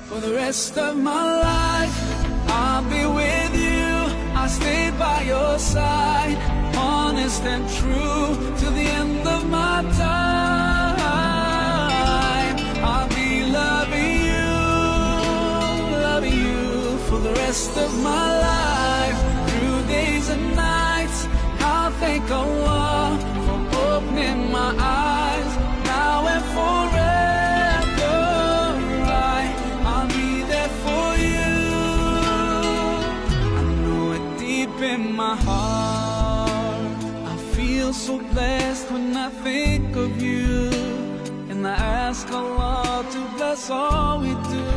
For the rest of my life, I'll be with you. I'll stay by your side, honest and true, to the end of my time. I'll be loving you for the rest of my life. Through days and nights, I'll thank Allah for opening my eyes. Now and forever, I'll be there for you. I know it deep in my heart. I feel so blessed when I think of you, and I ask Allah to bless all we do.